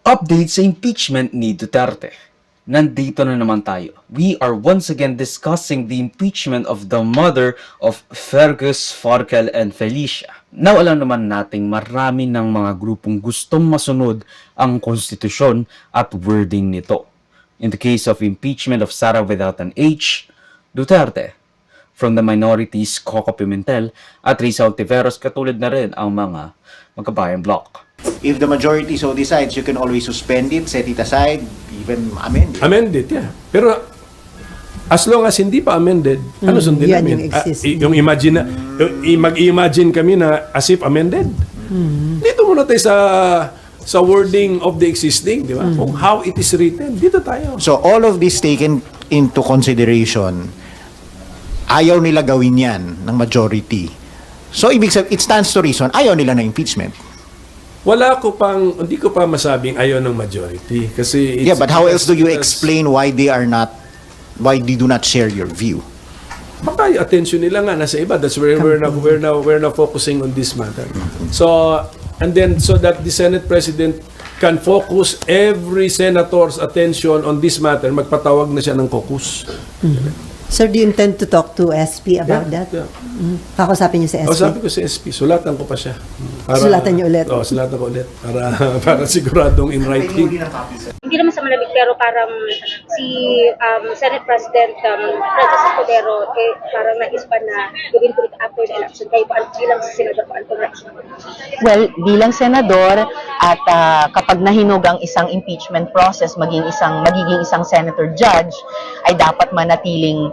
Update sa impeachment ni Duterte. Nandito na naman tayo. We are once again discussing the impeachment of the mother of Fergus, Farkel, and Felicia. Now, alam naman nating marami ng mga grupong gustong masunod ang konstitusyon at wording nito. In the case of impeachment of Sara without an H, Duterte. From the minorities, Coco Pimentel at Risa Ontiveros, katulad na rin ang mga magkabayang bloc. If the majority so decides, you can always suspend it, set it aside, even amend it. Amend it, yeah. Pero as long as hindi pa amended, ano sundin yan namin? yung existing. Yung imagine na, mag-imagine kami na as if amended. Dito muna tayo sa wording of the existing, di ba? Kung how it is written, dito tayo. So all of this taken into consideration, ayaw nila gawin yan ng majority. So ibig sabihin, it stands to reason, ayaw nila na impeachment. Hindi ko pa masabing ayaw ng majority. Kasi Yeah, but how else do you explain why they do not share your view? Baka yung attention nila nga nasa iba. That's where we're now focusing on this matter. So, and then so that the Senate President can focus every senator's attention on this matter, magpatawag na siya ng caucus. Sir, do you intend to talk to SP about that? Yeah. Kakausapin niyo sa SP? Sabi ko si SP, sulatan ko pa siya. Sulatan niyo ulit? Oo, sulatan ko ulit. Para siguradong in writing. Hindi naman sa malamig, pero parang si Senate President Francis Escudero, parang naispan na gawin ko ito after the election. Kayo po bilang senador po, ano reaction? Well, bilang senador at kapag nahinog ang isang impeachment process, magiging isang senator judge, ay dapat manatiling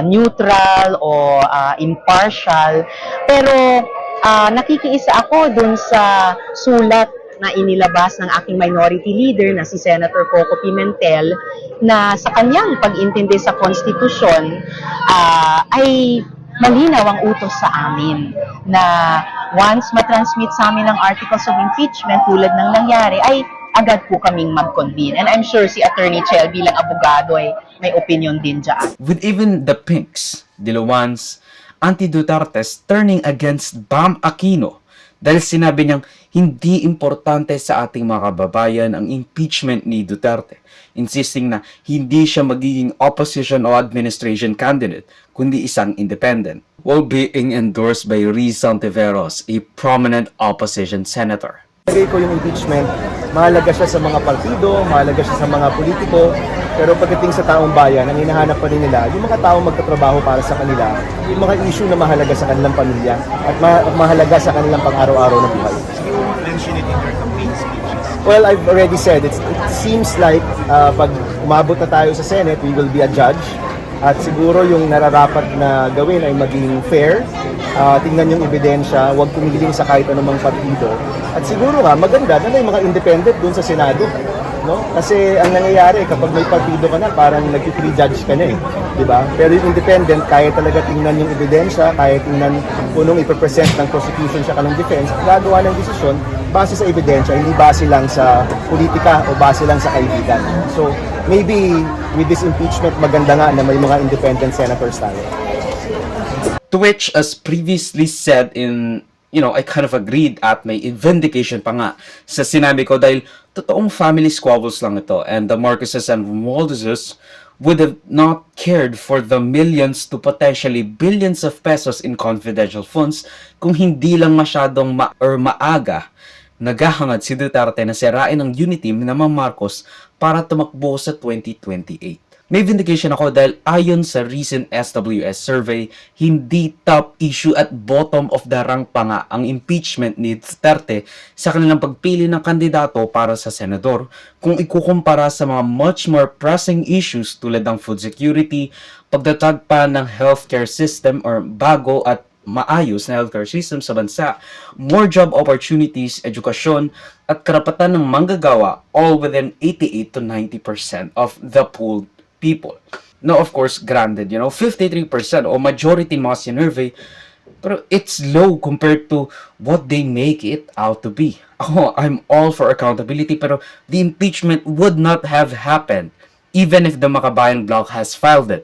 neutral o impartial. Pero nakikiisa ako dun sa sulat na inilabas ng aking minority leader na si Senator Coco Pimentel na sa kanyang pag-intindi sa konstitusyon ay malinaw ang utos sa amin na once matransmit sa amin ang articles of impeachment tulad ng nangyari ay agad po kaming mag-convene. And I'm sure si Attorney Chel bilang abogado ay may opinion din dyan. With even the Pinks, Dilawans, anti-Dutertes turning against Bam Aquino dahil sinabi niyang hindi importante sa ating mga kababayan ang impeachment ni Duterte, insisting na hindi siya magiging opposition o administration candidate, kundi isang independent, while being endorsed by Risa Ontiveros, a prominent opposition senator. Lagay ko yung impeachment, mahalaga siya sa mga partido, mahalaga siya sa mga politiko, pero pagdating sa taong bayan, ang hinahanap pa rin nila, yung mga taong magtatrabaho para sa kanila, yung mga issue na mahalaga sa kanilang pamilya at mahalaga sa kanilang pang-araw-araw na buhay. Well, I've already said, it seems like pag umabot na tayo sa Senate, we will be a judge. At siguro yung nararapat na gawin ay maging fair, tingnan yung ebidensya, huwag tumigiling sa kahit anumang partido. At siguro nga, maganda na may mga independent dun sa Senado. No? Kasi ang nangyayari, kapag may partido ka na, parang nag-pre-judge ka na eh. Diba? Pero yung independent, kaya talaga tingnan yung ebidensya, kaya tingnan kung nung ipapresent ng prosecution siya ka ng defense, gagawa ng desisyon base sa ebidensya, hindi base lang sa politika o base lang sa kaibigan. So, maybe with this impeachment, maganda nga na may mga independent senators tayo. To which, as previously said in, I kind of agreed at may vindication pa nga sa sinabi ko dahil totoong family squabbles lang ito and the Marcoses and Romualdeses would have not cared for the millions to potentially billions of pesos in confidential funds kung hindi lang masyadong maaga naghahangad si Duterte na sirain ang unity ng mga Marcos para tumakbo sa 2028. May vindication ako dahil ayon sa recent SWS survey, hindi top issue at bottom of the rank pa nga ang impeachment ni Duterte sa kanilang pagpili ng kandidato para sa senador kung ikukumpara sa mga much more pressing issues tulad ng food security, pagtatag pa ng healthcare system or bago at maayos na healthcare system sa bansa, more job opportunities, edukasyon, at karapatan ng manggagawa all within 88 to 90% of the pooled people. Now, of course, granted, 53% o majority mga sinurvey, pero it's low compared to what they make it out to be. I'm all for accountability, pero the impeachment would not have happened even if the Makabayan Bloc has filed it.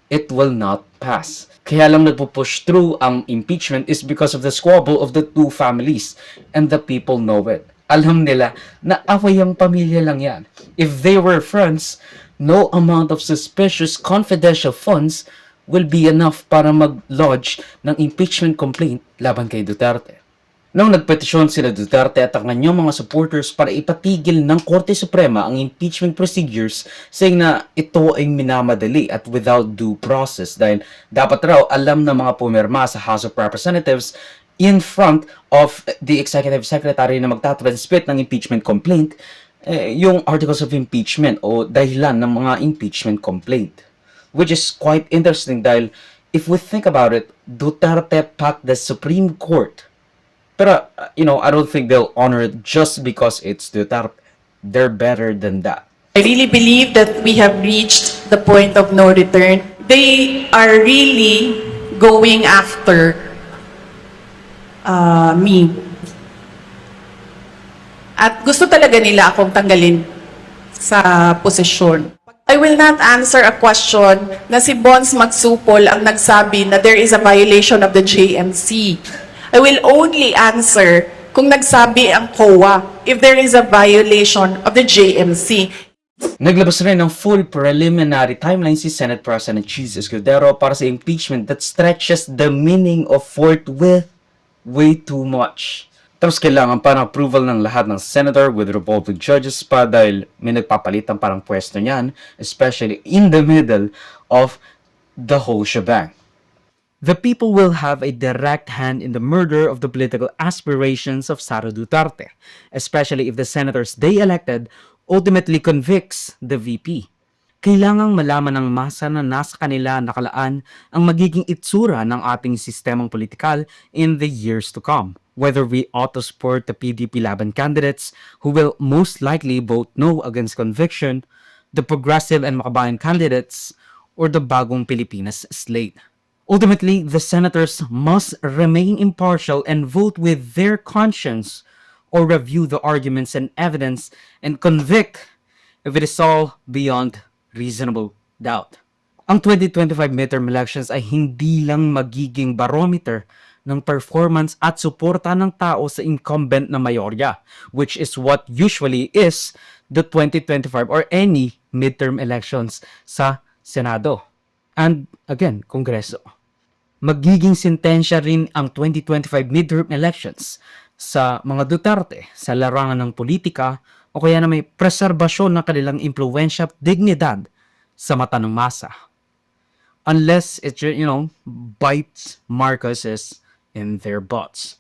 It will not pass. Kaya lang nagpo-push through ang impeachment is because of the squabble of the two families and the people know it. alam nila na away ang pamilya lang yan. If they were friends, no amount of suspicious confidential funds will be enough para mag-lodge ng impeachment complaint laban kay Duterte. Nung nagpetisyon sila Duterte at ang kanyang mga supporters para ipatigil ng Korte Suprema ang impeachment procedures, saying na ito ay minamadali at without due process dahil dapat raw alam ng mga pumirma sa House of Representatives in front of the Executive Secretary na magtatransmit ng impeachment complaint yung articles of impeachment o dahilan ng mga impeachment complaint. Which is quite interesting dahil if we think about it, Duterte packed the Supreme Court. Pero, I don't think they'll honor it just because it's Duterte. They're better than that. I really believe that we have reached the point of no return. They are really going after me. At gusto talaga nila akong tanggalin sa posisyon. I will not answer a question na si Bons Magsupol ang nagsabi na there is a violation of the JMC. I will only answer kung nagsabi ang COA if there is a violation of the JMC. Naglabas rin ng full preliminary timeline si Senate President Jesus Escudero para sa impeachment that stretches the meaning of forthwith way too much. Tapos kailangan pa ng approval ng lahat ng senator with revolving judges pa dahil may nagpapalitan parang pwesto niyan, especially in the middle of the whole shebang. The people will have a direct hand in the murder of the political aspirations of Sara Duterte, especially if the senators they elected ultimately convicts the VP. Kailangang malaman ng masa na nasa kanila nakalaan ang magiging itsura ng ating sistemang politikal in the years to come. Whether we ought to support the PDP Laban candidates who will most likely vote no against conviction, the progressive and makabayan candidates, or the Bagong Pilipinas slate. Ultimately, the senators must remain impartial and vote with their conscience or review the arguments and evidence and convict if it is all beyond reasonable doubt. Ang 2025 midterm elections ay hindi lang magiging barometer ng performance at suporta ng tao sa incumbent na mayorya, which is what usually is the 2025 or any midterm elections sa Senado. And again, Kongreso. Magiging sentensya rin ang 2025 midterm elections sa mga Duterte sa larangan ng politika o kaya na may preserbasyon ng kanilang impluwensya at dignidad sa mata ng masa. Unless it, bites Marcoses in their butts.